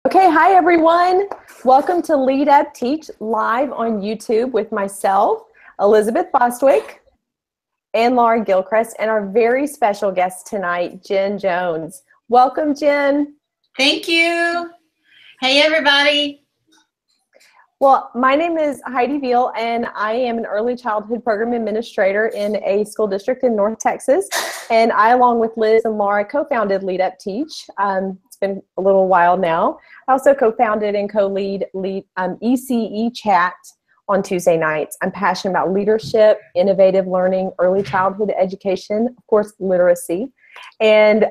Okay, hi everyone. Welcome to LeadUpTeach live on YouTube with myself, Elizabeth Bostwick, and Laura Gilchrist, and our very special guest tonight, Jen Jones. Welcome, Jen. Thank you. Hey, everybody. Well, my name is Heidi Veal, and I am an early childhood program administrator in a school district in North Texas. And I, along with Liz and Laura, co-founded LeadUpTeach. It's been a little while now. I also co-founded and co-lead ECE Chat on Tuesday nights. I'm passionate about leadership, innovative learning, early childhood education, of course, literacy. And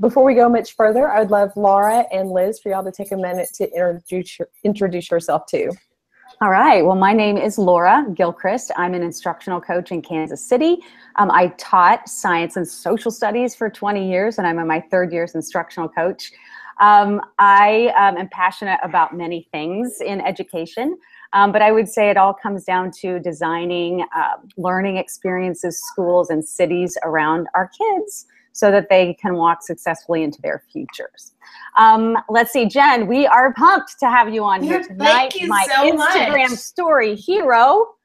before we go much further, I would love Laura and Liz for y'all to take a minute to introduce yourself too. All right. Well, my name is Laura Gilchrist. I'm an instructional coach in Kansas City. I taught science and social studies for 20 years, and I'm in my third year as instructional coach. I am passionate about many things in education, but I would say it all comes down to designing learning experiences, schools, and cities around our kids so that they can walk successfully into their futures. Let's see, Jen, we are pumped to have you on here tonight. Thank you my so Instagram much. Story hero.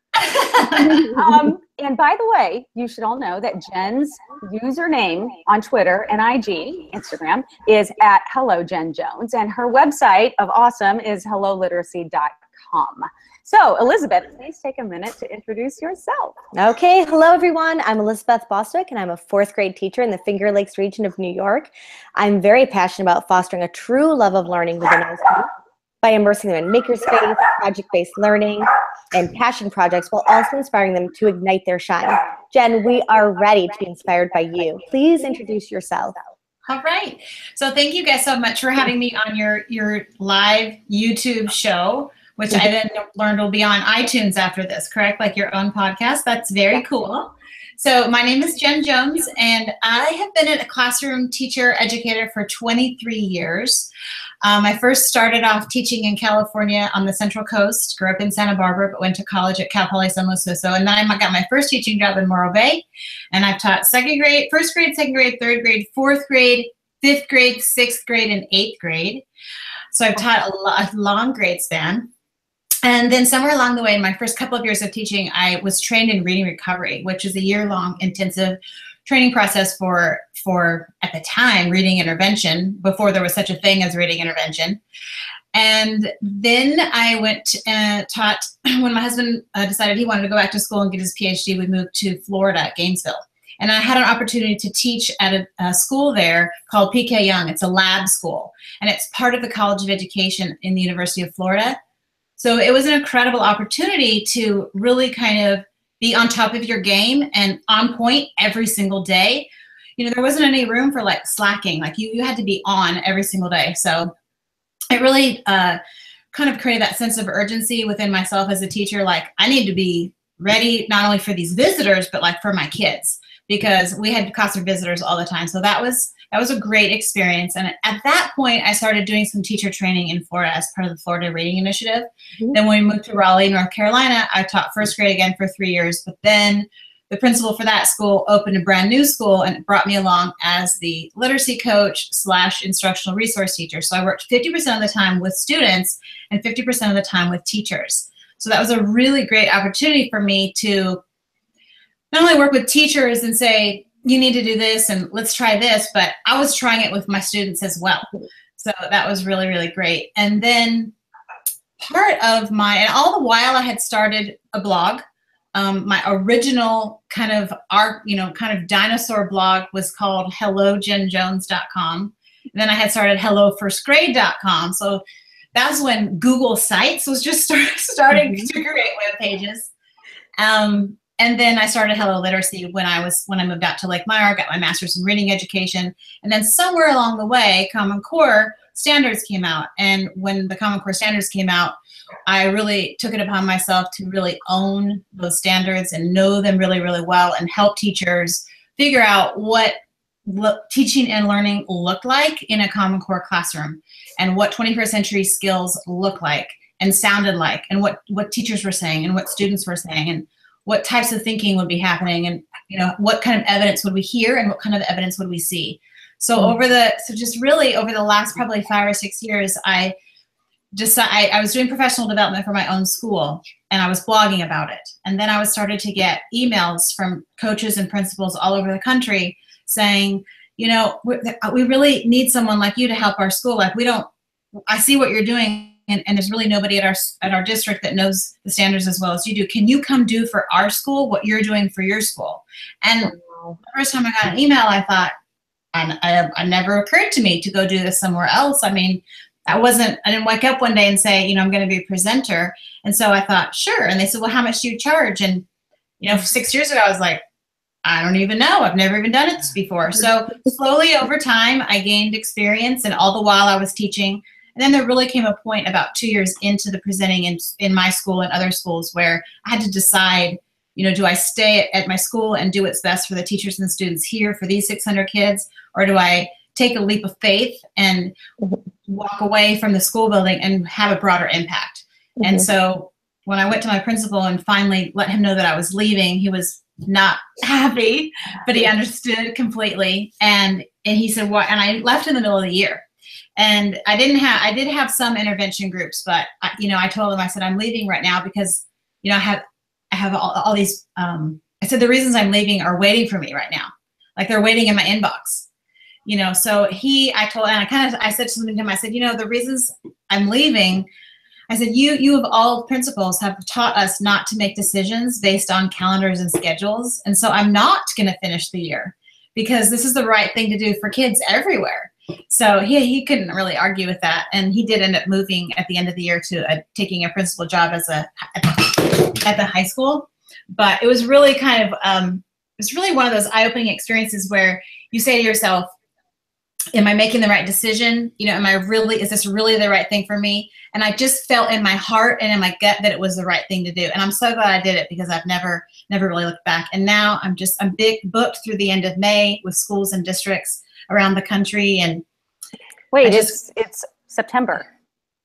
And by the way, you should all know that Jen's username on Twitter and Instagram is @HelloJenJones, and her website of awesome is helloliteracy.com. So, Elizabeth, please take a minute to introduce yourself. Okay, hello everyone. I'm Elizabeth Bostwick, and I'm a 4th grade teacher in the Finger Lakes region of New York. I'm very passionate about fostering a true love of learning within our students by immersing them in makerspace, project-based learning, and passion projects, while also inspiring them to ignite their shine. Jen, we are ready to be inspired by you. Please introduce yourself. All right. So thank you guys so much for having me on your live YouTube show, which I then learned will be on iTunes after this, correct? Like your own podcast. That's very cool. So my name is Jen Jones, and I have been a classroom teacher educator for 23 years. I first started off teaching in California on the Central Coast, grew up in Santa Barbara, but went to college at Cal Poly San Luis Obispo, and then I got my first teaching job in Morro Bay, and I've taught 2nd grade, 1st grade, 2nd grade, 3rd grade, 4th grade, 5th grade, 6th grade, and 8th grade. So I've taught a long grade span. And then somewhere along the way, in my first couple of years of teaching, I was trained in reading recovery, which is a year-long intensive training process for at the time, reading intervention, before there was such a thing as reading intervention. And then I went and taught, when my husband decided he wanted to go back to school and get his PhD, we moved to Florida, Gainesville. And I had an opportunity to teach at a school there called PK Young. It's a lab school, and it's part of the College of Education in the University of Florida. So it was an incredible opportunity to really kind of be on top of your game and on point every single day. You know, there wasn't any room for like slacking. Like you had to be on every single day. So it really kind of created that sense of urgency within myself as a teacher. Like I need to be ready not only for these visitors, but like for my kids, because we had classroom visitors all the time. So that was a great experience. And at that point, I started doing some teacher training in Florida as part of the Florida Reading Initiative. Then when we moved to Raleigh, North Carolina, I taught 1st grade again for 3 years. But then the principal for that school opened a brand new school and brought me along as the literacy coach / instructional resource teacher. So I worked 50% of the time with students and 50% of the time with teachers. So that was a really great opportunity for me to not only work with teachers and say, you need to do this and let's try this, but I was trying it with my students as well. So that was really, really great. And then part of and all the while I had started a blog. My original kind of dinosaur blog was called HelloJenJones.com. And then I had started HelloFirstGrade.com. So that's when Google Sites was just starting to create web pages. And then I started Hello Literacy when I moved out to Lake Meyer, got my master's in reading education. And then somewhere along the way, Common Core standards came out. And when the Common Core standards came out, I really took it upon myself to really own those standards and know them really, really well and help teachers figure out what teaching and learning looked like in a Common Core classroom and what 21st century skills look like and sounded like and what teachers were saying and what students were saying and what types of thinking would be happening and what kind of evidence would we hear and what kind of evidence would we see. So just really over the last probably 5 or 6 years, I I was doing professional development for my own school, and I was blogging about it. And then I was started to get emails from coaches and principals all over the country saying, you know, we really need someone like you to help our school. Like, I see what you're doing, and there's really nobody at our district that knows the standards as well as you do. Can you come do for our school what you're doing for your school? And the first time I got an email, I thought, I never occurred to me to go do this somewhere else. I mean, I didn't wake up one day and say, you know, I'm going to be a presenter. And so I thought, sure. And they said, well, how much do you charge? And, you know, 6 years ago, I was like, I don't even know. I've never even done it before. So slowly over time, I gained experience, and all the while I was teaching. And then there really came a point about 2 years into the presenting in my school and other schools where I had to decide, you know, do I stay at my school and do what's best for the teachers and students here for these 600 kids, or do I take a leap of faith and walk away from the school building and have a broader impact? And so when I went to my principal and finally let him know that I was leaving, he was not happy, but he understood completely. And he said, what? And I left in the middle of the year. And I did have some intervention groups, but you know, I told him, I said, I'm leaving right now because, you know, I have all these, I said, the reasons I'm leaving are waiting for me right now. Like, they're waiting in my inbox, you know? So I said something to him, I said, you know, the reasons I'm leaving, I said, you of all principals have taught us not to make decisions based on calendars and schedules. And so I'm not going to finish the year because this is the right thing to do for kids everywhere. So he couldn't really argue with that. And he did end up moving at the end of the year to taking a principal job at the high school. But it was really kind of, it was really one of those eye-opening experiences where you say to yourself, am I making the right decision? You know, is this really the right thing for me? And I just felt in my heart and in my gut that it was the right thing to do. And I'm so glad I did it because I've never really looked back. And now I'm big booked through the end of May with schools and districts around the country. And wait, it's September.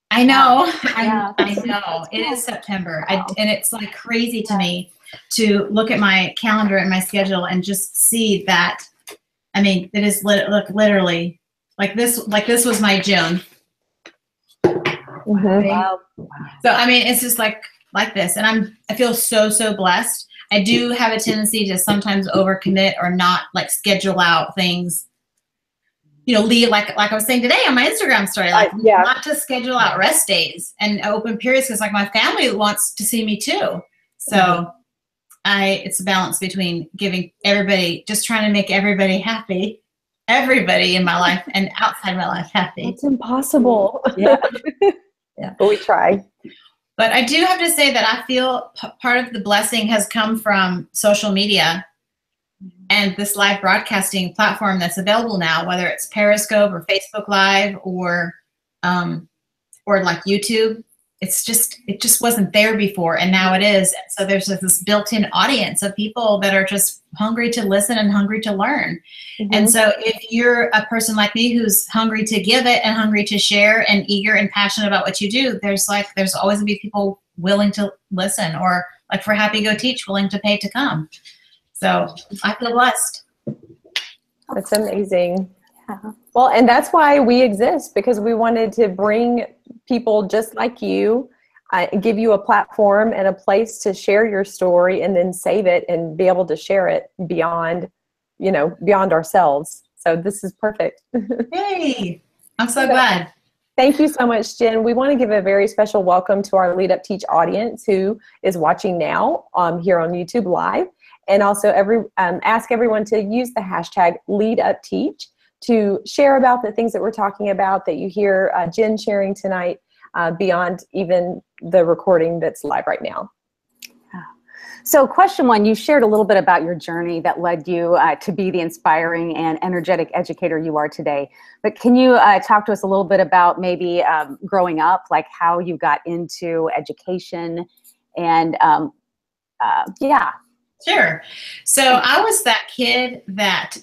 I know. Yeah. I know. It is September. And it's like crazy to me to look at my calendar and my schedule and just see that. I mean, it is literally like this was my June. Wow. So, I mean, it's just like this. And I feel so blessed. I do have a tendency to sometimes overcommit or not like schedule out things, you know, like I was saying today on my Instagram story, like not to schedule out rest days and open periods because like my family wants to see me too. So it's a balance between just trying to make everybody happy, everybody in my life and outside my life happy. It's impossible. Yeah. But we try. But I do have to say that I feel part of the blessing has come from social media and this live broadcasting platform that's available now, whether it's Periscope or Facebook Live or like YouTube. It just wasn't there before, and now it is. So there's this built-in audience of people that are just hungry to listen and hungry to learn. And so if you're a person like me who's hungry to give it and hungry to share and eager and passionate about what you do, there's always gonna be people willing to listen, or like for Happy Go Teach, willing to pay to come. So I feel blessed. That's amazing. Yeah. Well, and that's why we exist, because we wanted to bring people just like you, give you a platform and a place to share your story and then save it and be able to share it beyond ourselves. So this is perfect. Yay! I'm so glad. Thank you so much, Jen. We want to give a very special welcome to our LeadUpTeach audience who is watching now here on YouTube Live. And also ask everyone to use the hashtag LeadUpTeach to share about the things that we're talking about that you hear Jen sharing tonight beyond even the recording that's live right now. So question one, you shared a little bit about your journey that led you to be the inspiring and energetic educator you are today. But can you talk to us a little bit about maybe growing up, like how you got into education and yeah. Sure. So I was that kid that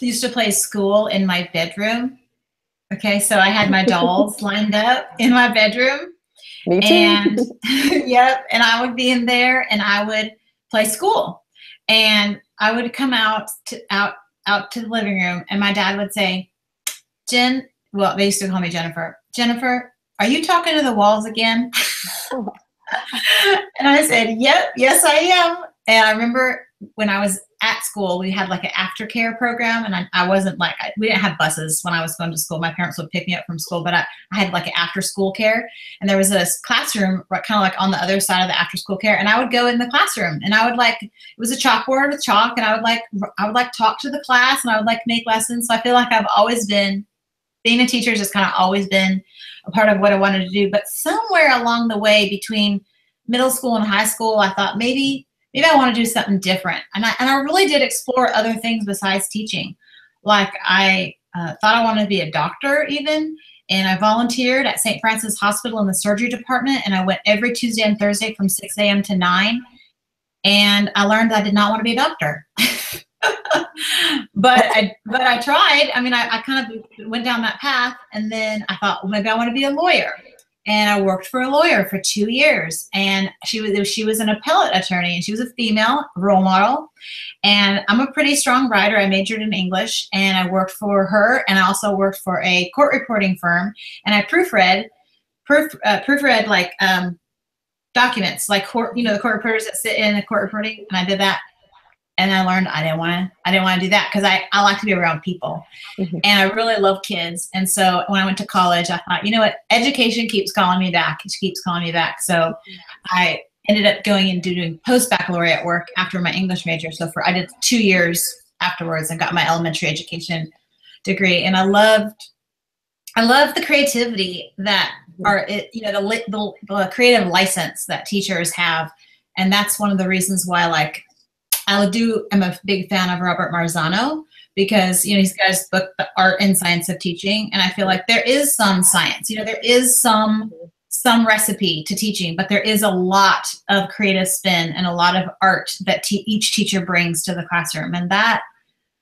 used to play school in my bedroom. Okay, so I had my dolls lined up in my bedroom. Me too. And yep, and I would be in there and I would play school. And I would come out to the living room and my dad would say, Jen, well, they used to call me Jennifer. Jennifer, are you talking to the walls again? And I said, yep, yes, I am. And I remember when I was at school, we had like an aftercare program, and I wasn't like, we didn't have buses when I was going to school. My parents would pick me up from school, but I had like an after school care, and there was a classroom kind of like on the other side of the after school care. And I would go in the classroom, and I would like, it was a chalkboard with chalk, and I would like talk to the class, and I would like make lessons. So I feel like I've always been, being a teacher has just kind of always been a part of what I wanted to do. But somewhere along the way between middle school and high school, I thought maybe I want to do something different. And I really did explore other things besides teaching. Like I thought I wanted to be a doctor even. And I volunteered at St. Francis Hospital in the surgery department. And I went every Tuesday and Thursday from 6 a.m. to 9. And I learned I did not want to be a doctor. But I tried. I mean, I kind of went down that path, and then I thought, well, maybe I want to be a lawyer. And I worked for a lawyer for 2 years, and she was an appellate attorney, and she was a female role model. And I'm a pretty strong writer. I majored in English, and I worked for her, and I also worked for a court reporting firm, and I proofread like documents, like the court reporters that sit in the court reporting, and I did that. And I learned I didn't want to do that because I like to be around people. Mm-hmm. And I really love kids. And so when I went to college, I thought, you know what, education keeps calling me back. It keeps calling me back. So I ended up going and doing post-baccalaureate work after my English major. So I did 2 years afterwards and got my elementary education degree. And I loved the creativity that the creative license that teachers have. And that's one of the reasons why, like, I'm a big fan of Robert Marzano, because, he's got his book, The Art and Science of Teaching. And I feel like there is some science, there is some recipe to teaching, but there is a lot of creative spin and a lot of art that each teacher brings to the classroom. And that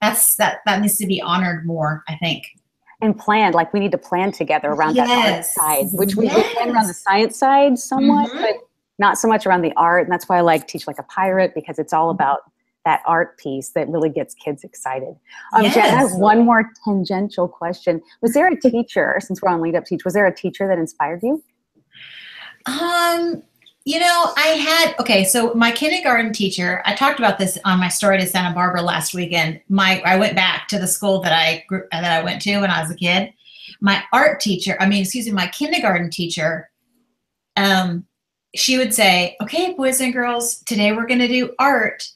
needs to be honored more, I think. And planned, like we need to plan together around that art side, which we plan around the science side somewhat, but not so much around the art. And that's why I like Teach Like a Pirate, because it's all about that art piece that really gets kids excited. Jen, I have one more tangential question. Was there a teacher, since we're on LeadUpTeach, was there a teacher that inspired you? So my kindergarten teacher, I talked about this on my story to Santa Barbara last weekend. I went back to the school that I went to when I was a kid. My kindergarten teacher, she would say, okay, boys and girls, today we're going to do art.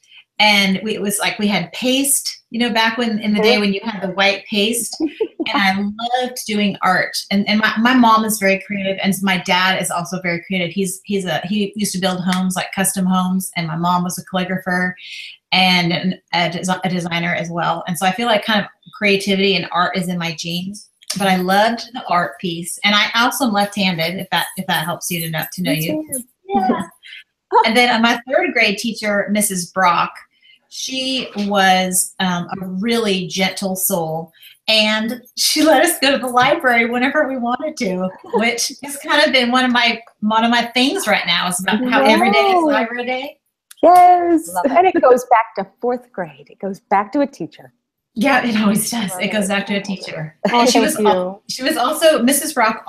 And it was like we had paste, back in the day when you had the white paste. And I loved doing art. And my mom is very creative, and my dad is also very creative. He used to build homes, like custom homes, and my mom was a calligrapher and a designer as well. And so I feel like kind of creativity and art is in my genes. But I loved the art piece, and I also am left-handed. If that helps you to know you. Yeah. And then my third grade teacher, Mrs. Brock, she was a really gentle soul, and she let us go to the library whenever we wanted to, which has kind of been one of my things right now. It's about how every day is library day. Yes, and it goes back to fourth grade. It goes back to a teacher. Yeah, it always does. It goes back to a teacher. And she was also Mrs. Brock.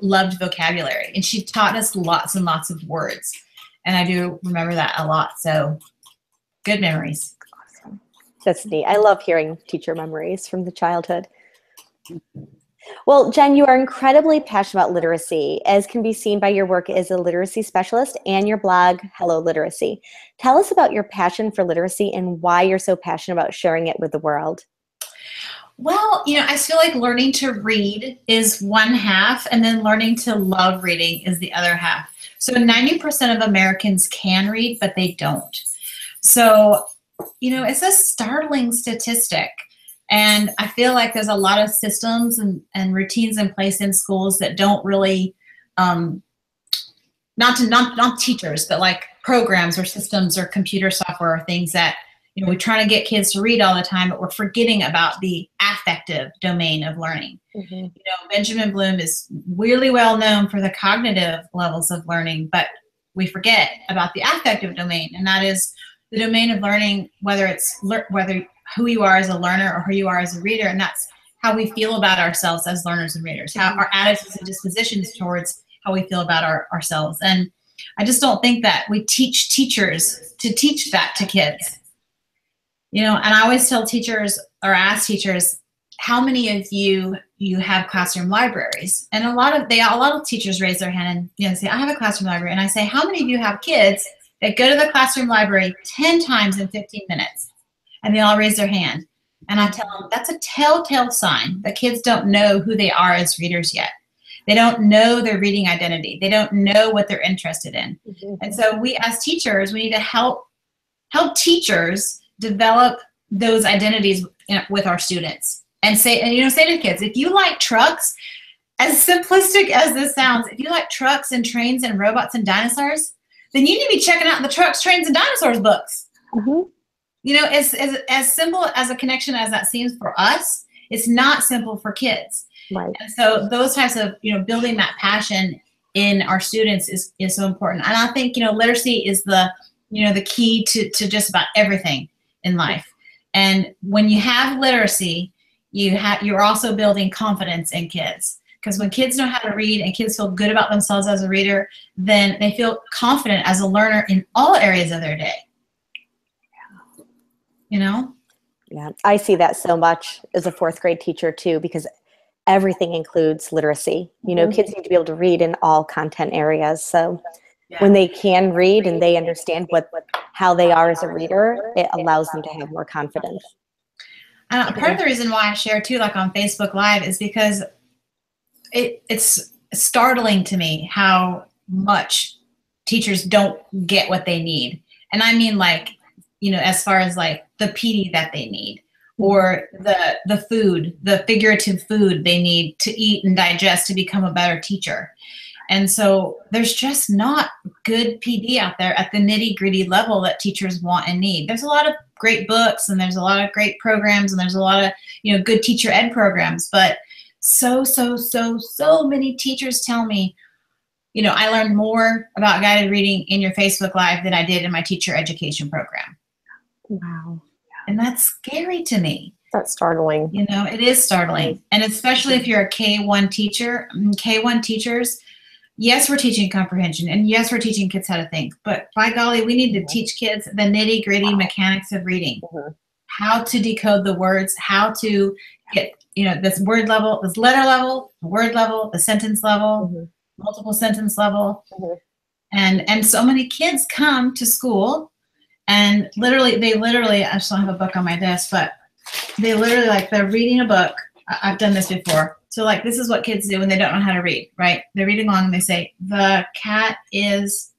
Loved vocabulary, and she taught us lots and lots of words. And I do remember that a lot. So good memories. Awesome. That's neat. I love hearing teacher memories from the childhood. Well, Jen, you are incredibly passionate about literacy, as can be seen by your work as a literacy specialist and your blog, Hello Literacy. Tell us about your passion for literacy and why you're so passionate about sharing it with the world. Well, I feel like learning to read is one half, and then learning to love reading is the other half. So 90% of Americans can read, but they don't. So, it's a startling statistic. And I feel like there's a lot of systems and routines in place in schools that don't really, not teachers, but like programs or systems or computer software or things that, we're trying to get kids to read all the time, but we're forgetting about the affective domain of learning. Mm-hmm. Benjamin Bloom is really well known for the cognitive levels of learning, but we forget about the affective domain, and that is the domain of learning, whether who you are as a learner or who you are as a reader, and that's how we feel about ourselves as learners and readers, how our attitudes and dispositions towards how we feel about ourselves. And I just don't think that we teach teachers to teach that to kids. You know, and I always tell teachers or ask teachers, how many of you have classroom libraries? And a lot of teachers raise their hand and say, I have a classroom library. And I say, how many of you have kids that go to the classroom library 10 times in 15 minutes? And they all raise their hand. And I tell them, that's a telltale sign that kids don't know who they are as readers yet. They don't know their reading identity. They don't know what they're interested in. And so we as teachers, we need to help teachers develop those identities with our students. And say to kids, if you like trucks, as simplistic as this sounds, if you like trucks and trains and robots and dinosaurs, then you need to be checking out the Trucks, Trains, and Dinosaurs books. You know, as simple as a connection as that seems for us, it's not simple for kids. Right. And so those types of, building that passion in our students is so important. And I think, literacy is the key to just about everything in life. And when you have literacy, you're also building confidence in kids. Because when kids know how to read and kids feel good about themselves as a reader, then they feel confident as a learner in all areas of their day. Yeah, I see that so much as a fourth grade teacher too, because everything includes literacy. Kids need to be able to read in all content areas. So when they can read and they understand how they are as a reader, it allows them to have more confidence. Part of the reason why I share too, like on Facebook Live, is because it's startling to me how much teachers don't get what they need. And I mean, as far as like the PD that they need, or the food, the figurative food they need to eat and digest to become a better teacher. And so there's just not good PD out there at the nitty-gritty level that teachers want and need. There's a lot of great books, and there's a lot of great programs, and there's a lot of good teacher ed programs, but so many teachers tell me, I learned more about guided reading in your Facebook Live than I did in my teacher education program. Wow. And that's scary to me. That's startling. It is startling. And especially if you're a K-1 teacher, K-1 teachers, yes, we're teaching comprehension, and yes, we're teaching kids how to think, but by golly, we need to teach kids the nitty-gritty mechanics of reading, how to decode the words, how to get, this word level, this letter level, the word level, the sentence level, multiple sentence level. And so many kids come to school and I just don't have a book on my desk, but they're reading a book. I've done this before. So this is what kids do when they don't know how to read, right? They're reading along and they say, the cat is,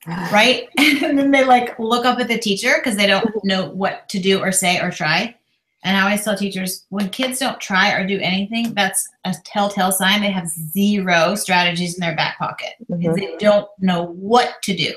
right? And then they look up at the teacher because they don't know what to do or say or try. And I always tell teachers, when kids don't try or do anything, that's a telltale sign they have zero strategies in their back pocket because they don't know what to do.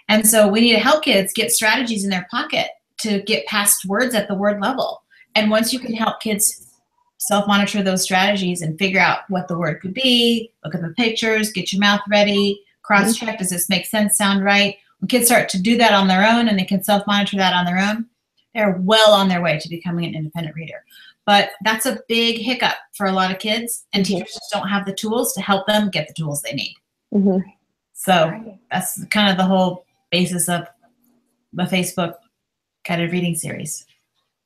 And so we need to help kids get strategies in their pocket to get past words at the word level. And once you can help kids self-monitor those strategies and figure out what the word could be, look at the pictures, get your mouth ready, cross-check, does this make sense, sound right? When kids start to do that on their own and they can self-monitor that on their own, they're well on their way to becoming an independent reader. But that's a big hiccup for a lot of kids, and teachers just don't have the tools to help them get the tools they need. So that's kind of the whole basis of the Facebook guided reading series.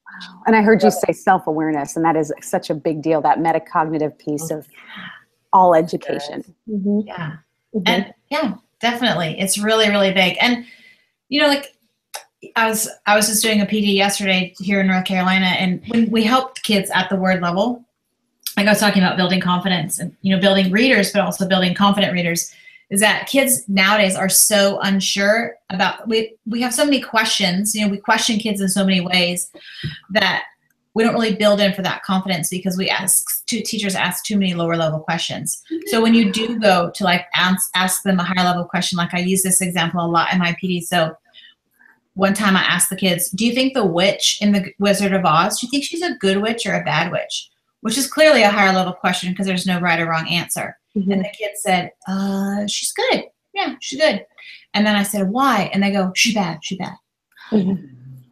Wow. And I heard you say self-awareness, and that is such a big deal, that metacognitive piece of all education. Yeah. And yeah, definitely. It's really, really big. And, I was just doing a PD yesterday here in North Carolina, and when we helped kids at the word level, I was talking about building confidence and, building readers, but also building confident readers, is that kids nowadays are so unsure about, we have so many questions, we question kids in so many ways that we don't really build in for that confidence because teachers ask too many lower level questions. So when you do go to ask them a higher level question, I use this example a lot in my PD. So one time I asked the kids, do you think the witch in the Wizard of Oz, do you think she's a good witch or a bad witch? Which is clearly a higher level question because there's no right or wrong answer. And the kid said, she's good. Yeah, she's good. And then I said, why? And they go, she's bad, she's bad.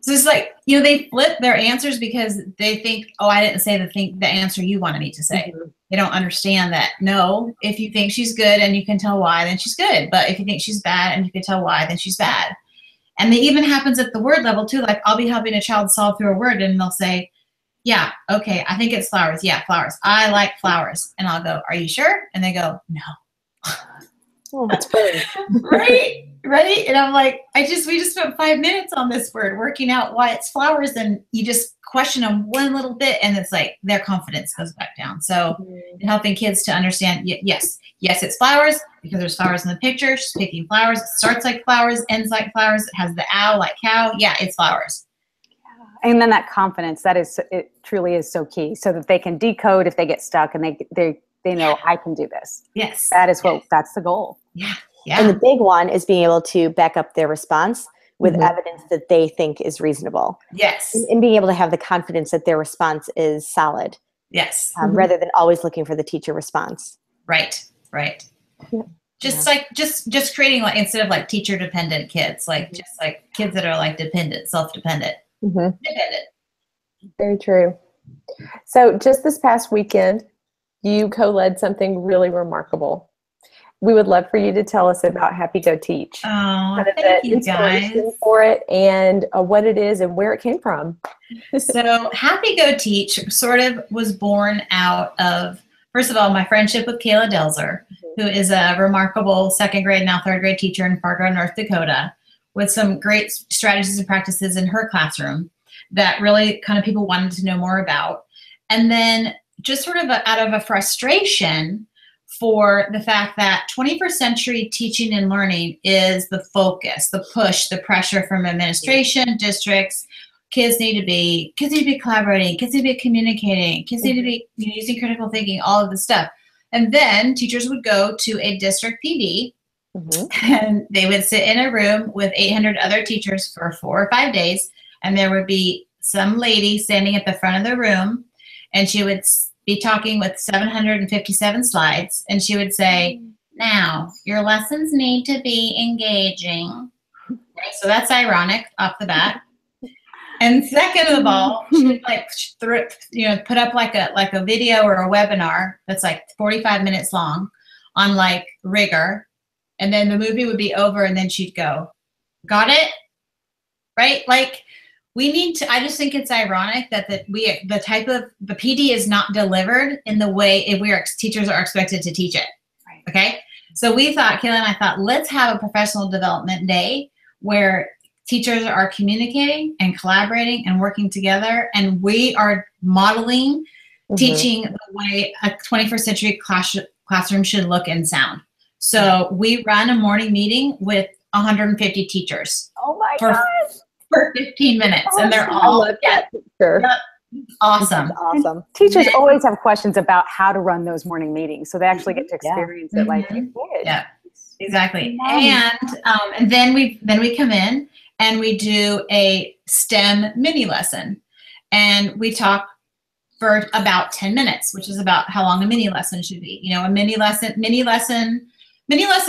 So So it's like, you know, they flip their answers because they think, oh, I didn't say the answer you wanted me to say. Mhm. They don't understand that, no, if you think she's good and you can tell why, then she's good. But if you think she's bad and you can tell why, then she's bad. And it even happens at the word level too. Like I'll be helping a child solve through a word and they'll say, yeah, okay, I think it's flowers. Yeah, flowers. I like flowers. And I'll go, are you sure? And they go, no. Oh, that's funny. Right? And I'm like, we just spent 5 minutes on this word working out why it's flowers, and you just question them one little bit and it's like their confidence goes back down. So helping kids to understand, yes, it's flowers because there's flowers in the picture. She's picking flowers. It starts like flowers, ends like flowers. It has the ow like cow. Yeah, it's flowers. And then that confidence, it truly is so key, so that they can decode if they get stuck and they know I can do this. Yes. That's the goal. Yeah. And the big one is being able to back up their response with evidence that they think is reasonable. Yes. And being able to have the confidence that their response is solid. Yes. Rather than always looking for the teacher response. Right. Yeah. Just creating, like, instead of like teacher dependent kids, like just like kids that are like dependent, self-dependent. Dependent. Very true. So just this past weekend, you co-led something really remarkable. We would love for you to tell us about Happy Go Teach. Oh, thank you guys. For it and what it is and where it came from. So Happy Go Teach sort of was born out of, first of all, my friendship with Kayla Delzer, who is a remarkable second grade, now third grade teacher in Fargo, North Dakota, with some great strategies and practices in her classroom that really kind of people wanted to know more about. And then just sort of out of a frustration for the fact that 21st century teaching and learning is the focus, the push, the pressure from administration, districts. Kids need to be collaborating, kids need to be communicating, kids need to be using critical thinking, all of this stuff. And then teachers would go to a district PD and they would sit in a room with 800 other teachers for 4 or 5 days. And there would be some lady standing at the front of the room, and she would be talking with 757 slides, and she would say, now, your lessons need to be engaging. Okay, so that's ironic off the bat. And second of all, she would put up like a video or a webinar that's like 45 minutes long on like rigor, and then the movie would be over, and then she'd go, got it? Right? Like, we need to, I just think it's ironic that the PD is not delivered in the way teachers are expected to teach it. Right. Okay. So we thought, Kayla and I thought, let's have a professional development day where teachers are communicating and collaborating and working together. And we are modeling teaching the way a 21st century classroom should look and sound. So we run a morning meeting with 150 teachers. Oh my gosh. For 15 minutes, and they're all awesome. Awesome. Teachers always have questions about how to run those morning meetings, so they actually get to experience it like you did. Yeah, exactly. And then we come in and we do a STEM mini lesson, and we talk for about 10 minutes, which is about how long a mini lesson should be. You know, a mini lesson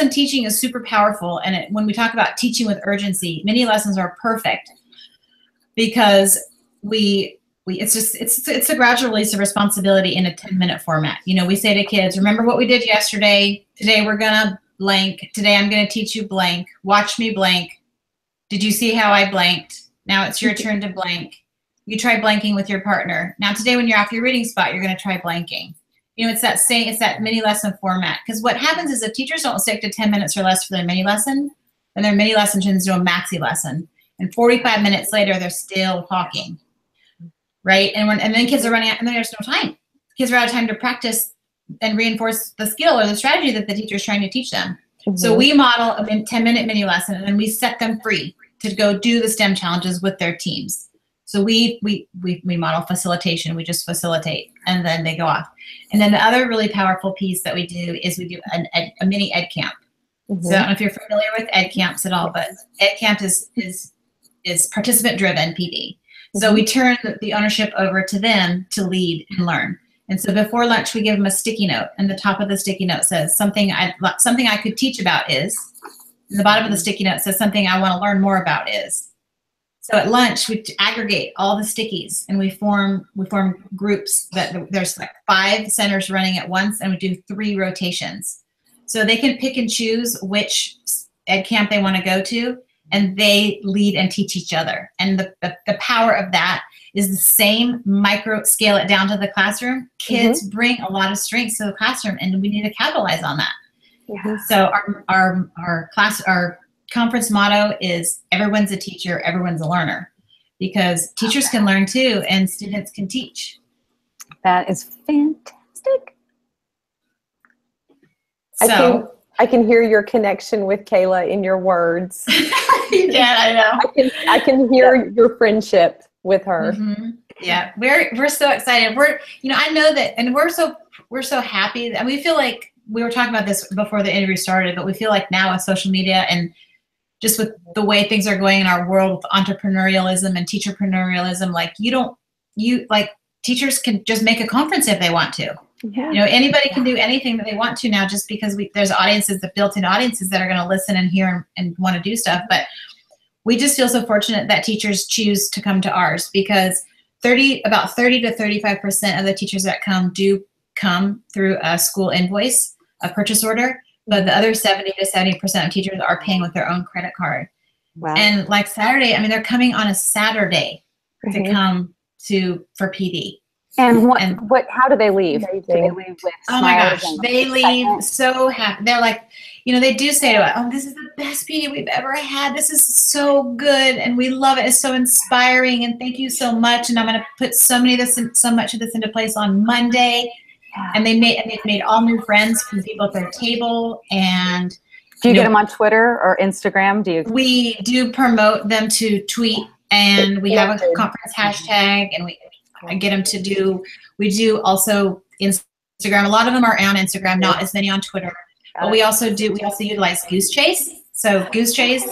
teaching is super powerful, and when we talk about teaching with urgency, mini lessons are perfect because it's a gradual release of responsibility in a 10-minute format. You know, we say to kids, remember what we did yesterday. Today we're gonna blank. Today I'm gonna teach you blank. Watch me blank. Did you see how I blanked? Now it's your turn to blank. You try blanking with your partner. Now today when you're off your reading spot, you're gonna try blanking. You know, it's that mini lesson format. Because what happens is if teachers don't stick to 10 minutes or less for their mini lesson, then their mini lesson turns into a maxi lesson. And 45 minutes later, they're still talking, right? And then kids are running out, and then there's no time. Kids are out of time to practice and reinforce the skill or the strategy that the teacher is trying to teach them. So we model a 10-minute mini lesson, and then we set them free to go do the STEM challenges with their teams. So we model facilitation. We just facilitate, and then they go off. And then the other really powerful piece that we do is we do a mini ed camp. So I don't know if you're familiar with ed camps at all, but ed camp is participant driven PD. So we turn the ownership over to them to lead and learn. And so before lunch, we give them a sticky note, and the top of the sticky note says something I could teach about is. And the bottom of the sticky note says something I want to learn more about is. So at lunch, we aggregate all the stickies and we form groups that there's like 5 centers running at once, and we do 3 rotations. So they can pick and choose which ed camp they want to go to, and they lead and teach each other. And the power of that is the same micro scale it down to the classroom. Kids bring a lot of strengths to the classroom, and we need to capitalize on that. Yeah. So our conference motto is everyone's a teacher, everyone's a learner, because teachers can learn too, and students can teach. That is fantastic. So I can hear your connection with Kayla in your words. yeah, I know. I can hear your friendship with her. Yeah, we're so excited. I know that, and we're so happy, and we feel like we were talking about this before the interview started, but we feel like now with social media and just with the way things are going in our world with entrepreneurialism and teacherpreneurialism, like teachers can just make a conference if they want to. Yeah. Anybody can do anything that they want to now, just because there's audiences, the built-in audiences that are going to listen and hear and want to do stuff. But we just feel so fortunate that teachers choose to come to ours, because about 30 to 35% of the teachers that do come through a school invoice, a purchase order, but the other 70 to 70% of teachers are paying with their own credit card. Wow. And like Saturday, they're coming on a Saturday to come for PD. And how do they leave? Do they leave with oh my smiles gosh, and they excitement? leave so happy. They're like, they do say to us, oh, this is the best PD we've ever had. This is so good, and we love it. It's so inspiring, and thank you so much. And I'm going to put so much of this into place on Monday. Yeah. And they've made all new friends from people at their table. And do you get them on Twitter or Instagram? We do promote them to tweet, and we have a conference hashtag, and I get them to do. We do also Instagram. A lot of them are on Instagram, not as many on Twitter. But we also utilize Goose Chase. So Goose Chase.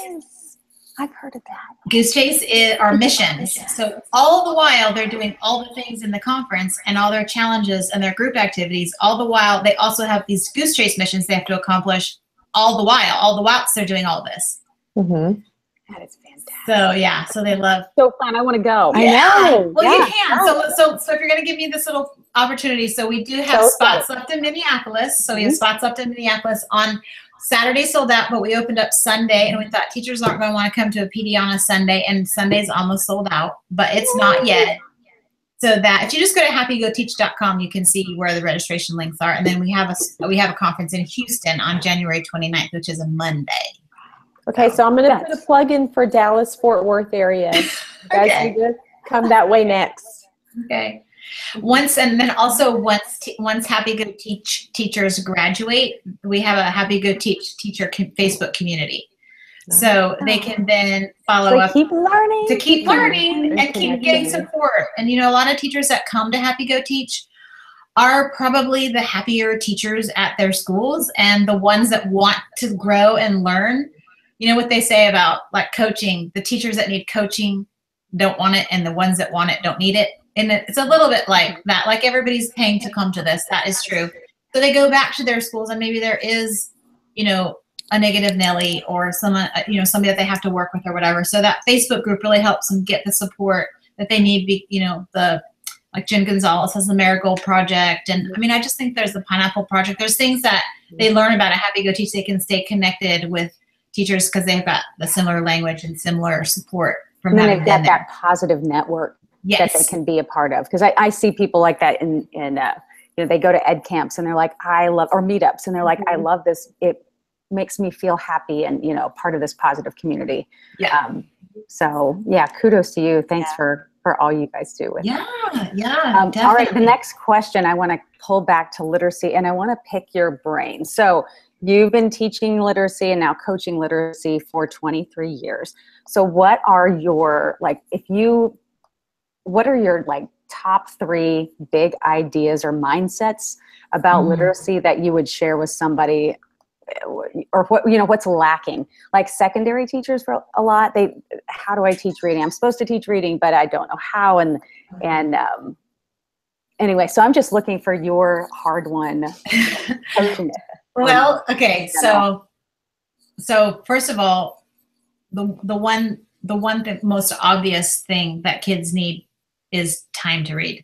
I've heard of that. Goose Chase is our missions. So all the while they're doing all the things in the conference and all their challenges and their group activities, all the while they also have these Goose Chase missions they have to accomplish all the while they're doing all this. That is fantastic. So yeah, so they love. So fun. I want to go. Yeah. I know. Well, you can. So if you're going to give me this little opportunity, so we do have spots left in Minneapolis. So we have spots left in Minneapolis on Saturday, sold out, but we opened up Sunday, and we thought teachers aren't going to want to come to a PD on a Sunday, and Sunday's almost sold out, but it's not yet. So that if you just go to happygoteach.com, you can see where the registration links are. And then we have a conference in Houston on January 29th, which is a Monday. Okay, so I'm going to put a plug in for Dallas, Fort Worth area. You guys need to come that way next. Okay. Once Happy Go Teach teachers graduate, we have a Happy Go Teach teacher Facebook community. So they can then follow up keep learning. To keep learning and keep getting support. And a lot of teachers that come to Happy Go Teach are probably the happier teachers at their schools, and the ones that want to grow and learn. You know what they say about like coaching, the teachers that need coaching don't want it, and the ones that want it don't need it. And it's a little bit like that, like everybody's paying to come to this. That is true. So they go back to their schools, and maybe there is, a negative Nelly or someone, somebody that they have to work with or whatever. So that Facebook group really helps them get the support that they need. Like Jen Gonzalez has the Marigold Project. And I just think there's the Pineapple Project. There's things that they learn about at Happy Go Teach. They can stay connected with teachers because they've got the similar language and similar support from and then having they've got been there. that positive network Yes. that they can be a part of. Because I see people like that in they go to ed camps and they're like, or meetups, and they're like, I love this. It makes me feel happy and, part of this positive community. Yeah. So yeah, kudos to you. Thanks for all you guys do with Yeah. all right. The next question, I want to pull back to literacy, and I want to pick your brain. So you've been teaching literacy and now coaching literacy for 23 years. So what are your, top 3 big ideas or mindsets about literacy that you would share with somebody, or what's lacking? Like secondary teachers for a lot, how do I teach reading? I'm supposed to teach reading, but I don't know how. And anyway, so I'm just looking for your hard one. Well, okay. So first of all, the the most obvious thing that kids need is time to read.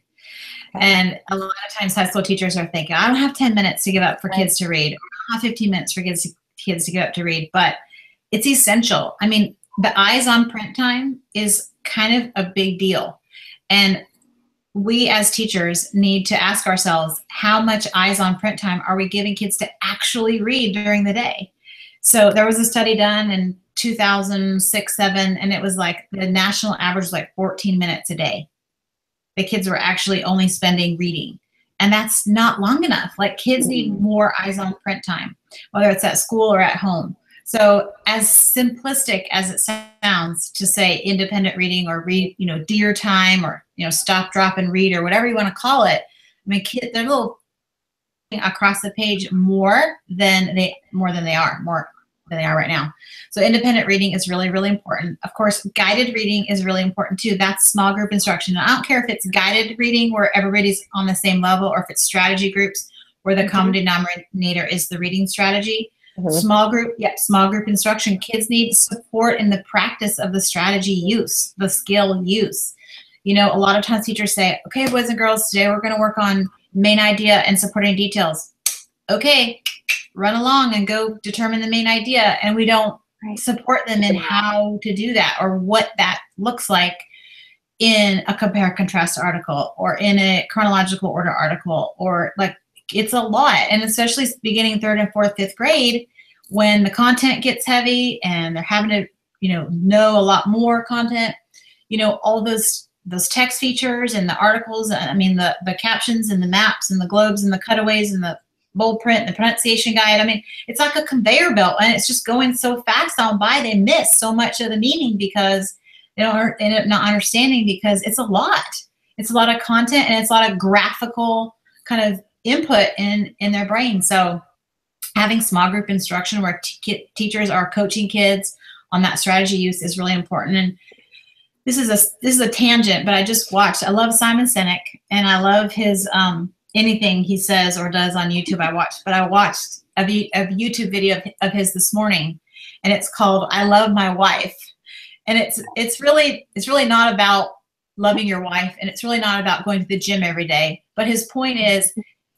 And a lot of times high school teachers are thinking, I don't have 10 minutes to give up for kids to read, or I don't have 15 minutes for kids to give up to read, but it's essential. I mean, the eyes on print time is kind of a big deal. And we as teachers need to ask ourselves, how much eyes on print time are we giving kids to actually read during the day? So there was a study done in 2006, 7, and it was like the national average was like 14 minutes a day. The kids were actually only spending reading. And that's not long enough. Like, kids need more eyes on print time, whether it's at school or at home. So as simplistic as it sounds to say independent reading or read, do your time, or, stop, drop, and read, or whatever you want to call it. I mean, they're little across the page more than they are right now. So independent reading is really, really important. Of course, guided reading is really important too. That's small group instruction. And I don't care if it's guided reading where everybody's on the same level, or if it's strategy groups where the common denominator is the reading strategy. Small group instruction. Kids need support in the practice of the strategy use, the skill use. A lot of times teachers say, okay, boys and girls, today we're going to work on main idea and supporting details. Okay, run along and go determine the main idea. And we don't support them in how to do that, or what that looks like in a compare contrast article, or in a chronological order article, or like, it's a lot. And especially beginning 3rd and 4th, 5th grade, when the content gets heavy and they're having to, know a lot more content, all those text features and the articles, I mean, the captions and the maps and the globes and the cutaways and the bold print and the pronunciation guide. I mean, it's like a conveyor belt, and it's just going so fast on by, they miss so much of the meaning because they don't end up not understanding, because it's a lot. It's a lot of content, and it's a lot of graphical kind of input in their brain. So having small group instruction where teachers are coaching kids on that strategy use is really important. And this is a tangent, but I love Simon Sinek, and I love his anything he says or does on YouTube. I watched a YouTube video of his this morning, and it's called "I Love My Wife," and it's really not about loving your wife, and it's really not about going to the gym every day. But his point is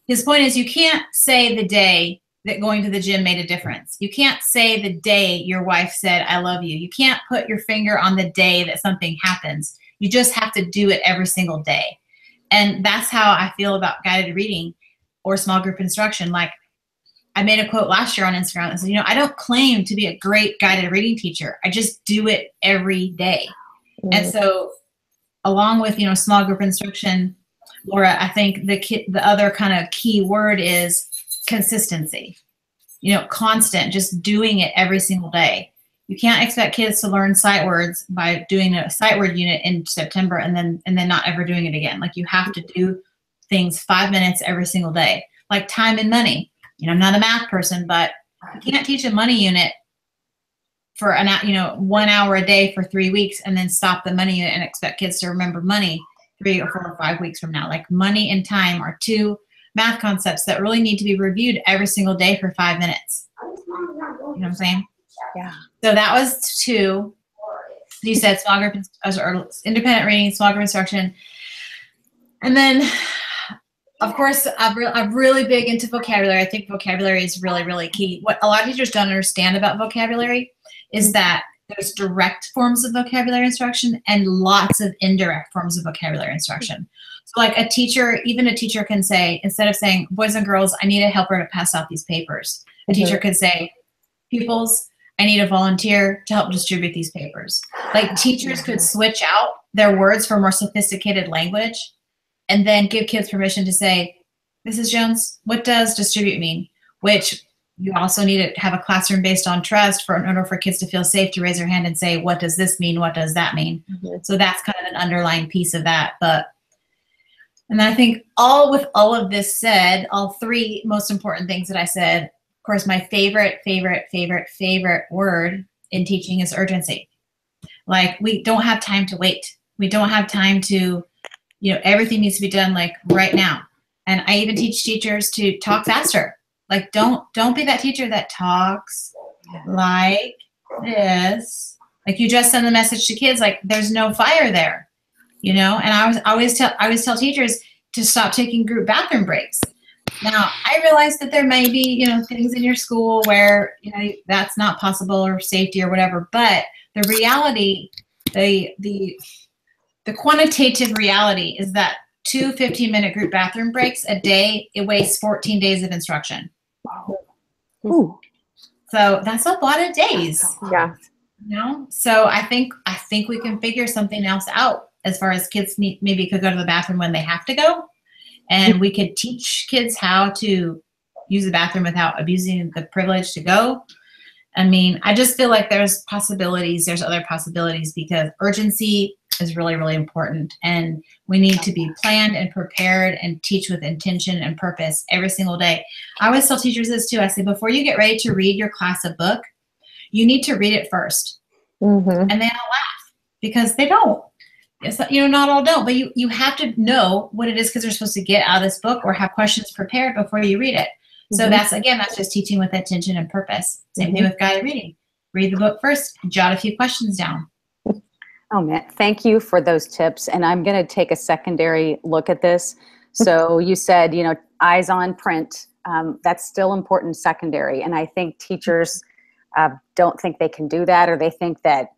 you can't say the day that going to the gym made a difference. You can't say the day your wife said, I love you. You can't put your finger on the day that something happens. You just have to do it every single day. And that's how I feel about guided reading or small group instruction. Like, I made a quote last year on Instagram that said, I don't claim to be a great guided reading teacher. I just do it every day. And so along with, small group instruction, Laura, I think the other kind of key word is consistency. Constant, just doing it every single day. You can't expect kids to learn sight words by doing a sight word unit in September and then not ever doing it again. Like, you have to do things 5 minutes every single day. Like time and money. I'm not a math person, but you can't teach a money unit for 1 hour a day for 3 weeks and then stop the money unit and expect kids to remember money 3 or 4 or 5 weeks from now. Like, money and time are two math concepts that really need to be reviewed every single day for 5 minutes. You know what I'm saying? Yeah. So that was 2. You said small group or independent reading, small group instruction. And then, of course, I'm really big into vocabulary. I think vocabulary is really, really key. What a lot of teachers don't understand about vocabulary is that there's direct forms of vocabulary instruction and lots of indirect forms of vocabulary instruction. So like even a teacher can say, instead of saying, boys and girls, I need a helper to pass out these papers. A teacher could say, pupils, I need a volunteer to help distribute these papers. Like, teachers could switch out their words for more sophisticated language and then give kids permission to say, Mrs. Jones, what does distribute mean? Which you also need to have a classroom based on trust in order for kids to feel safe to raise their hand and say, what does this mean? What does that mean? So that's kind of an underlying piece of that. And I think with all of this said, all 3 most important things that I said, of course, my favorite word in teaching is urgency. Like, we don't have time to wait. We don't have time to, everything needs to be done like right now. And I even teach teachers to talk faster. Like, don't be that teacher that talks like this Like you just send the message to kids, like there's no fire there, you know? And I always tell teachers to stop taking group bathroom breaks. Now, I realize that there may be, you know, things in your school where, you know, that's not possible or safety or whatever, but the reality, the quantitative reality is that 2 15-minute group bathroom breaks a day, it wastes 14 days of instruction. Ooh. So that's a lot of days. Yeah. You know? So I think we can figure something else out as far as kids maybe could go to the bathroom when they have to go. And we could teach kids how to use the bathroom without abusing the privilege to go. I mean, I just feel like there's possibilities. There's other possibilities because urgency is really, really important. And we need to be planned and prepared and teach with intention and purpose every single day. I always tell teachers this too. I say, before you get ready to read your class a book, you need to read it first. Mm-hmm. And they all laugh because they don't. It's, you know, not all don't, but you have to know what it is because they're supposed to get out of this book or have questions prepared before you read it. So Mm-hmm. that's just teaching with intention and purpose. Same thing with guided reading. Read the book first, jot a few questions down. Oh man, thank you for those tips. And I'm going to take a secondary look at this. So you said, you know, eyes on print. That's still important secondary. And I think teachers don't think they can do that, or they think that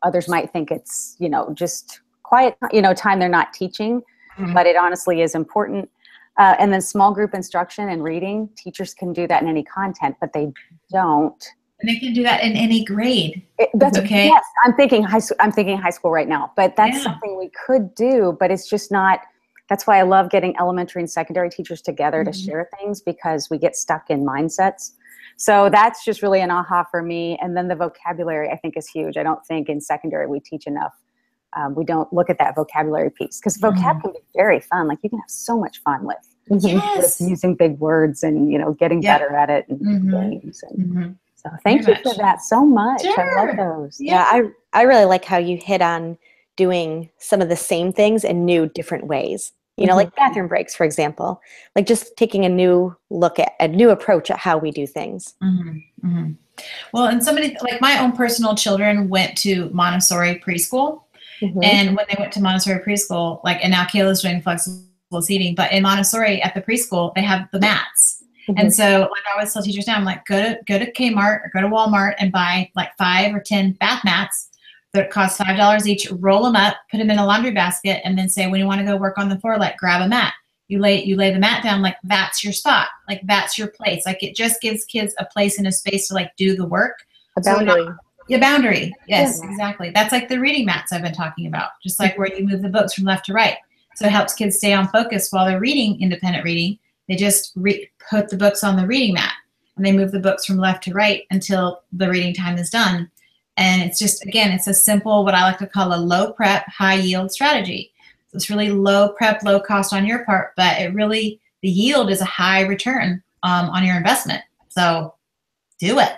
others might think it's, you know, just quiet, you know, time they're not teaching, but it honestly is important. And then small group instruction and reading, teachers can do that in any content, but they don't. And they can do that in any grade. That's okay. Yes, I'm thinking high school right now, but that's something we could do, but it's just not. That's why I love getting elementary and secondary teachers together to share things, because we get stuck in mindsets. So that's just really an aha for me. And then the vocabulary, I think, is huge. I don't think in secondary we teach enough. We don't look at that vocabulary piece, because vocab can be very fun. Like you can have so much fun with using big words and, you know, getting better at it and games. And so thank you for that so much. Sure. I love those. Yeah, I really like how you hit on doing some of the same things in new, different ways. You know, like bathroom breaks, for example, like just taking a new look at a new approach at how we do things. Well, and somebody like my own personal children went to Montessori preschool. And when they went to Montessori preschool, like, and now Kayla's doing flexible seating, but in Montessori at the preschool, they have the mats. And so like I always tell teachers now, I'm like, go to Kmart or go to Walmart and buy like 5 or 10 bath mats that cost $5 each, roll them up, put them in a laundry basket, and then say, when you want to go work on the floor, like grab a mat. You lay the mat down, like that's your spot. Like that's your place. Like it just gives kids a place and a space to like do the work. A boundary. Your boundary. Yes, exactly. That's like the reading mats I've been talking about, just like where you move the books from left to right. So it helps kids stay on focus while they're reading independent reading. They just put the books on the reading mat and they move the books from left to right until the reading time is done. And it's just, again, it's a simple, what I like to call a low prep, high yield strategy. So it's really low prep, low cost on your part, but it really, the yield is a high return on your investment. So do it.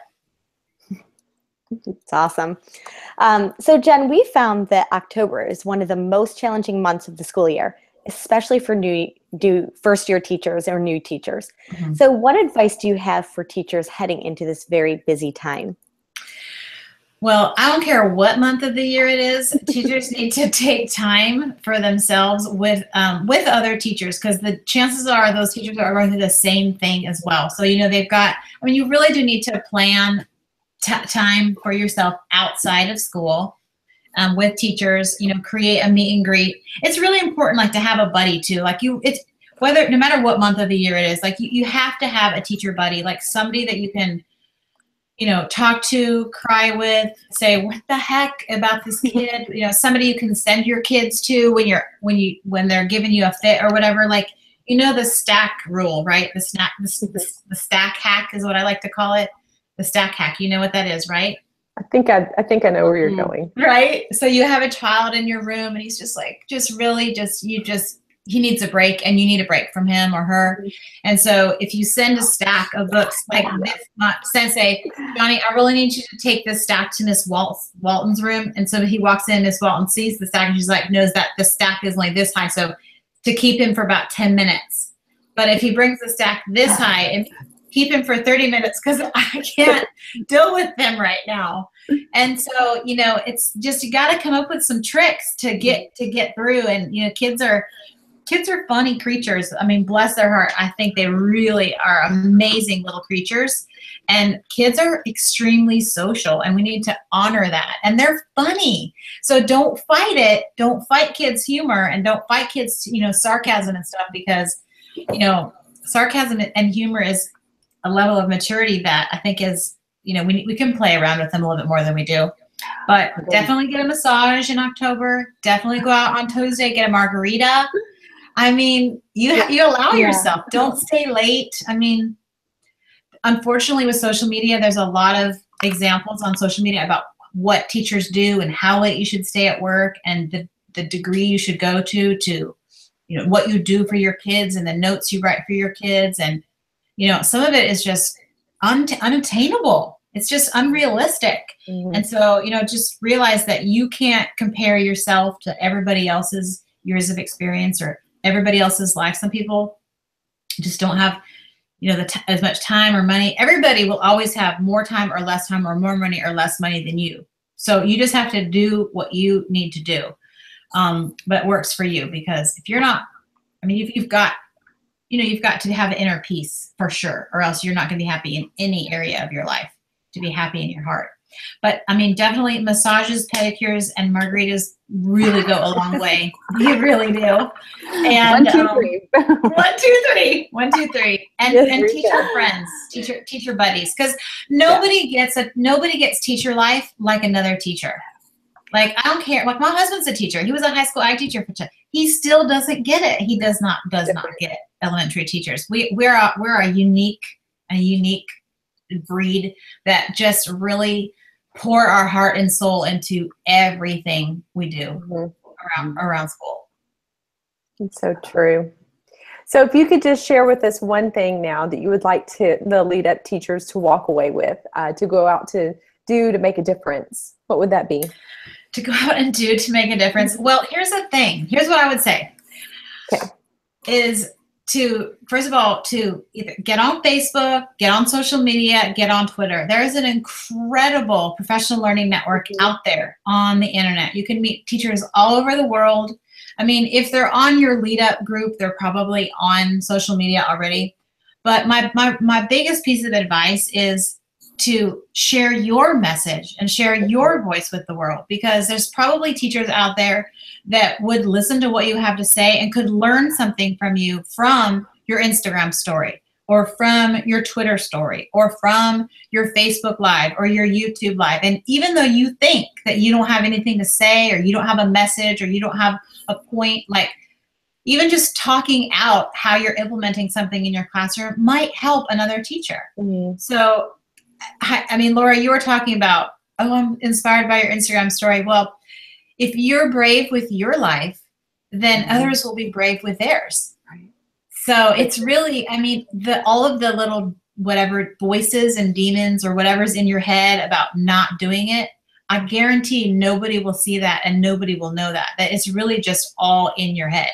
It's awesome. So Jen, we found that October is one of the most challenging months of the school year, especially for first-year teachers or new teachers. So what advice do you have for teachers heading into this very busy time? Well, I don't care what month of the year it is. Teachers need to take time for themselves with other teachers, because the chances are those teachers are going through the same thing as well. So, you know, you really do need to plan time for yourself outside of school with teachers, you know, create a meet and greet. It's really important, like, to have a buddy too. Like no matter what month of the year it is, like you have to have a teacher buddy, like somebody that you can, you know, talk to, cry with, say, what the heck about this kid? You know, somebody you can send your kids to when they're giving you a fit or whatever. Like, you know, the stack rule, right? The stack hack is what I like to call it. The stack hack. You know what that is, right? I think I know where you're going. Right. So you have a child in your room and he's just like, he needs a break and you need a break from him or her. And so if you send a stack of books like this month, say, Johnny, I really need you to take this stack to Miss Walton's room. And so he walks in, Miss Walton sees the stack and she's like, knows that the stack is only this high. So to keep him for about 10 minutes. But if he brings the stack this high, and keep him for 30 minutes because I can't deal with them right now. And so, you know, it's just, you got to come up with some tricks to get through. And, you know, kids are funny creatures. I mean, bless their heart. I think they really are amazing little creatures. And kids are extremely social, and we need to honor that. And they're funny. So don't fight it. Don't fight kids' humor, and don't fight kids, you know, sarcasm and stuff, because, you know, sarcasm and humor is a level of maturity that I think is, you know, we can play around with them a little bit more than we do. But definitely get a massage in October. Definitely go out on Tuesday, get a margarita. I mean, you allow yourself. Don't stay late. I mean, unfortunately with social media, there's a lot of examples on social media about what teachers do and how late you should stay at work, and the degree you should go to, you know, what you do for your kids and the notes you write for your kids. And, you know, some of it is just unattainable. It's just unrealistic. Mm-hmm. And so, you know, just realize that you can't compare yourself to everybody else's years of experience or everybody else's life. Some people just don't have, you know, as much time or money. Everybody will always have more time or less time, or more money or less money than you. So you just have to do what you need to do. But it works for you, because if you're not, I mean, you've got to have inner peace for sure, or else you're not going to be happy in any area of your life, to be happy in your heart. But I mean, definitely massages, pedicures, and margaritas really go a long way. They really do. And 1, 2, 3. 1, 2, 3. 1, 2 3. And teacher friends, teacher buddies, because nobody gets teacher life like another teacher. Like, I don't care. Like, my husband's a teacher. He was a high school ag teacher for 10. He still doesn't get it. He does not get elementary teachers. We're a unique breed that just really pour our heart and soul into everything we do around school. It's so true. So if you could just share with us one thing now that you would like the Lead Up teachers to walk away with, to go out to do to make a difference, what would that be? To go out and do to make a difference? Well, here's the thing. Here's what I would say. Okay. Is to, first of all, to either get on Facebook, get on social media, get on Twitter. There is an incredible professional learning network out there on the internet. You can meet teachers all over the world. I mean, if they're on your Lead Up group, they're probably on social media already. But my biggest piece of advice is to share your message and share your voice with the world, because there's probably teachers out there that would listen to what you have to say and could learn something from you, from your Instagram story, or from your Twitter story, or from your Facebook Live or your YouTube Live. And even though you think that you don't have anything to say, or you don't have a message, or you don't have a point, like, even just talking out how you're implementing something in your classroom might help another teacher. Mm-hmm. So, I mean, Laura, you were talking about, oh, I'm inspired by your Instagram story. Well, if you're brave with your life, then others will be brave with theirs. Right. So it's really, I mean, all of the little whatever voices and demons or whatever's in your head about not doing it, I guarantee nobody will see that and nobody will know that it's really just all in your head.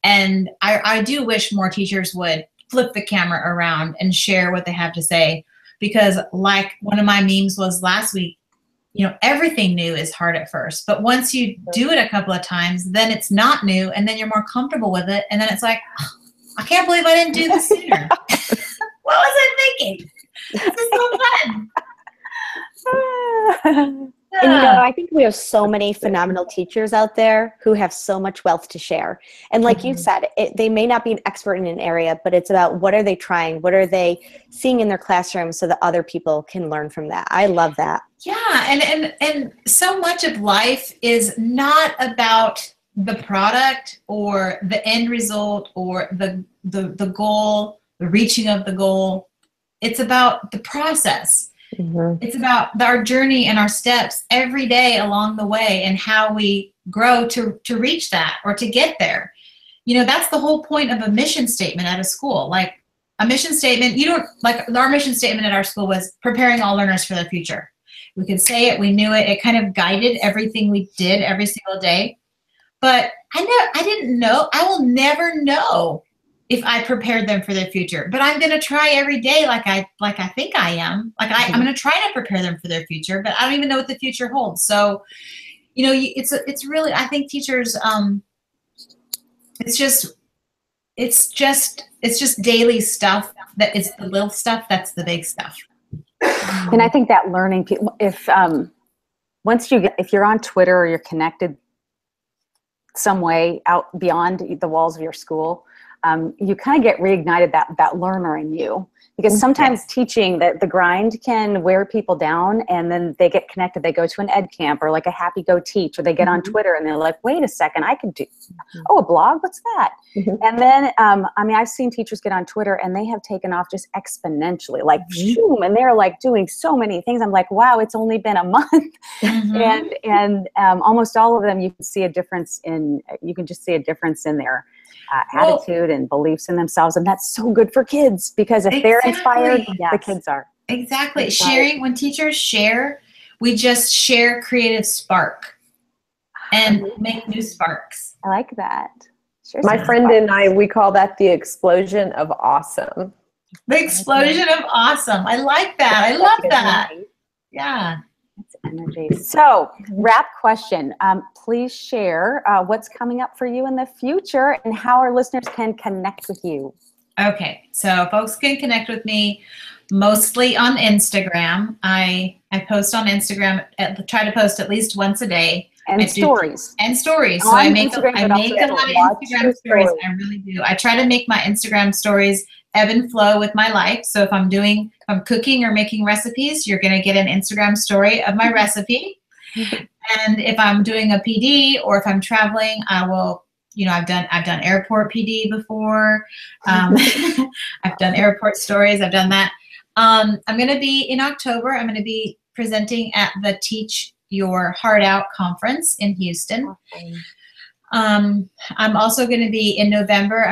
And I do wish more teachers would flip the camera around and share what they have to say, because like one of my memes was last week, you know, everything new is hard at first, but once you do it a couple of times, then it's not new, and then you're more comfortable with it, and then it's like, oh, I can't believe I didn't do this sooner. What was I thinking? This is so fun. And you know, I think we have so many phenomenal teachers out there who have so much wealth to share. And like you said, they may not be an expert in an area, but it's about what are they trying? What are they seeing in their classroom so that other people can learn from that? I love that. Yeah, and so much of life is not about the product or the end result or the goal, the reaching of the goal. It's about the process. Mm-hmm. It's about our journey and our steps every day along the way, and how we grow to reach that or to get there. You know, that's the whole point of a mission statement at a school. Like a mission statement, our mission statement at our school was preparing all learners for the future. We could say it, we knew it, it kind of guided everything we did every single day. But I will never know if I prepared them for their future. But I'm going to try every day like I think I am. I'm going to try to prepare them for their future, but I don't even know what the future holds. So, you know, it's really, I think teachers, it's just daily stuff that is the little stuff. That's the big stuff. And I think that learning, if you're on Twitter or you're connected some way out beyond the walls of your school, you kind of get reignited that learner in you. Because sometimes teaching, the grind can wear people down, and then they get connected. They go to an ed camp or like a Happy Go Teach, or they get on Twitter and they're like, wait a second, I could do, a blog, what's that? And then, I mean, I've seen teachers get on Twitter and they have taken off just exponentially, like, shoom, and they're like doing so many things. I'm like, wow, it's only been a month. And almost all of them, you can just see a difference in their attitude and beliefs in themselves. And that's so good for kids, because if they're inspired, the kids are. Exactly. Sharing, when teachers share, we just share creative spark and make new sparks. I like that. My friend and I, we call that the explosion of awesome. The explosion of awesome. I like that. I love that. Yeah. It's energy. So, wrap question. Please share what's coming up for you in the future and how our listeners can connect with you. Okay, so folks can connect with me mostly on Instagram. I post on Instagram, try to post at least once a day. And stories. So I make a lot of Instagram stories. I really do. I try to make my Instagram stories ebb and flow with my life. So if I'm cooking or making recipes, you're going to get an Instagram story of my recipe. And if I'm doing a PD or if I'm traveling, I will, you know, I've done airport PD before. I've done airport stories. I've done that. I'm going to be in October. I'm going to be presenting at the Teach Your Heart Out conference in Houston. I'm also going to be in November.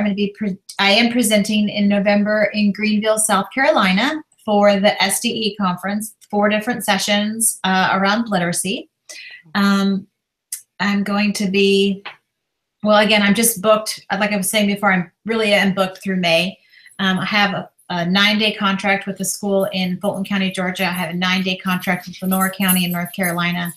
I am presenting in November in Greenville, South Carolina for the SDE conference, 4 different sessions around literacy. I'm going to be, well, again, I'm just booked. Like I was saying before, I really am booked through May. I have a 9-day contract with the school in Fulton County, Georgia. I have a 9-day contract with Lenore County in North Carolina.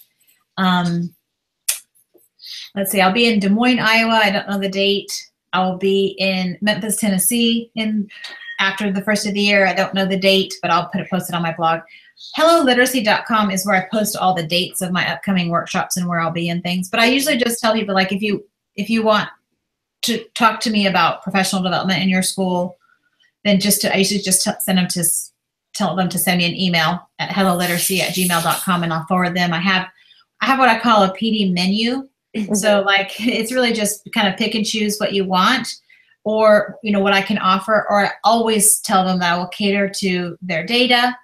Let's see, I'll be in Des Moines, Iowa. I don't know the date. I'll be in Memphis, Tennessee after the first of the year. I don't know the date, but I'll post it on my blog. HelloLiteracy.com is where I post all the dates of my upcoming workshops and where I'll be and things. But I usually just tell people, like, if you want to talk to me about professional development in your school, then I usually just tell them to send me an email at helloliteracy@gmail.com, and I'll forward them. I have what I call a PD menu. So, like, it's really just kind of pick and choose what you want, or, you know, what I can offer. Or I always tell them that I will cater to their data,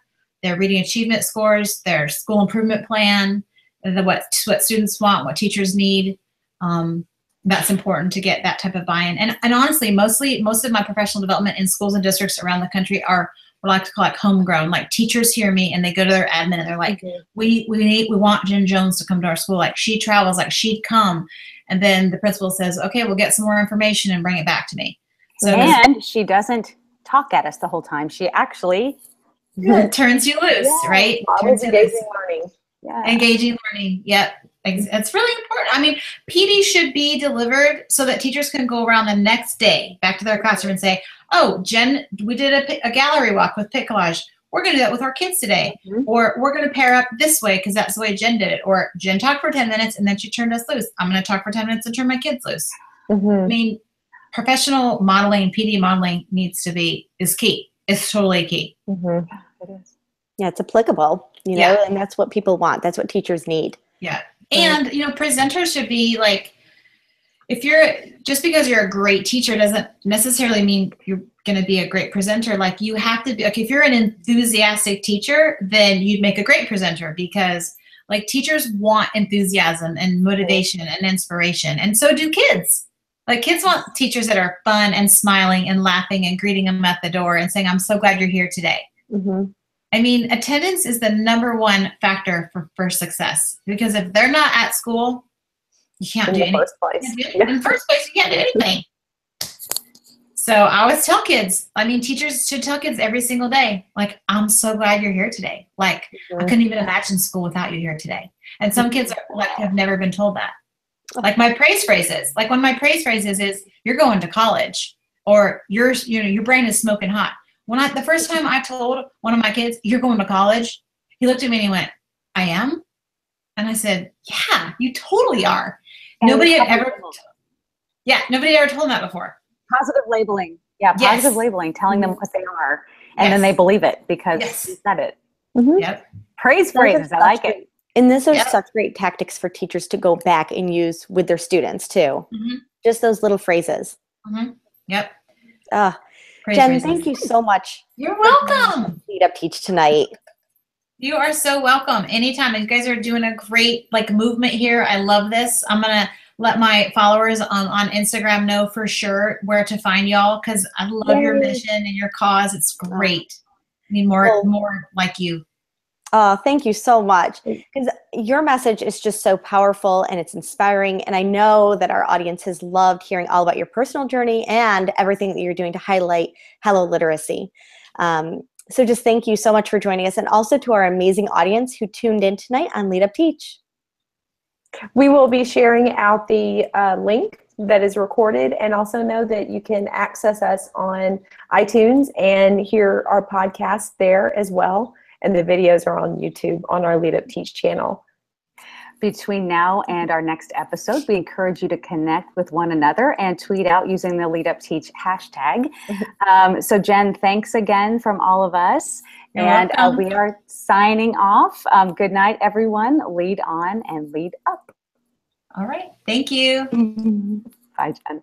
their reading achievement scores, their school improvement plan, what students want, what teachers need. That's important to get that type of buy-in. And honestly, most of my professional development in schools and districts around the country are what I like to call, like, homegrown. Like, teachers hear me and they go to their admin and they're like, we want Jen Jones to come to our school. Like, she travels, like, she'd come. And then the principal says, okay, we'll get some more information and bring it back to me. So, and she doesn't talk at us the whole time. She actually turns you loose, right? Turns engaging learning. Yeah. Engaging learning. Yep. It's really important. I mean, PD should be delivered so that teachers can go around the next day back to their classroom and say, oh, Jen, we did a gallery walk with Pic Collage. We're going to do that with our kids today. Or we're going to pair up this way because that's the way Jen did it. Or Jen talked for 10 minutes and then she turned us loose. I'm going to talk for 10 minutes and turn my kids loose. I mean, professional modeling, PD modeling is key. It's totally key. It is. Yeah, it's applicable, you know, and that's what people want. That's what teachers need. Yeah. And, you know, presenters should be like, just because you're a great teacher doesn't necessarily mean you're going to be a great presenter. Like, you have to be, like, if you're an enthusiastic teacher, then you'd make a great presenter, because, like, teachers want enthusiasm and motivation and inspiration. And so do kids. Like, kids want teachers that are fun and smiling and laughing and greeting them at the door and saying, I'm so glad you're here today. I mean, attendance is the #1 factor for success, because if they're not at school, you can't do anything. In the first place, you can't do anything. So I always tell kids, I mean, teachers should tell kids every single day, like, I'm so glad you're here today. Like, I couldn't even imagine school without you here today. And some kids are, like, have never been told that. Like my praise phrases, like one of my praise phrases is, you're going to college, or your brain is smoking hot. The first time I told one of my kids, you're going to college, he looked at me and he went, I am? And I said, yeah, you totally are. Nobody had ever told him that before. Positive labeling. Yeah, positive labeling, telling them what they are. And then they believe it because you said it. Yep. Praise phrases. I like it. And those are such great tactics for teachers to go back and use with their students too. Just those little phrases. Yep. Jen, thank you so much. You're welcome. LeadUpTeach tonight. You are so welcome. Anytime. You guys are doing a great movement here. I love this. I'm going to let my followers on Instagram know for sure where to find y'all, because I love your mission and your cause. It's great. I need more like you. Oh, thank you so much. Because your message is just so powerful and it's inspiring. And I know that our audience has loved hearing all about your personal journey and everything that you're doing to highlight Hello Literacy. So just thank you so much for joining us, and also to our amazing audience who tuned in tonight on LeadUpTeach. We will be sharing out the link that is recorded, and also know that you can access us on iTunes and hear our podcast there as well. And the videos are on YouTube on our LeadUpTeach channel. Between now and our next episode, we encourage you to connect with one another and tweet out using the LeadUpTeach hashtag. So Jen, thanks again from all of us. You're and welcome. We are signing off. Good night, everyone. Lead on and lead up. All right. Thank you. Bye, Jen.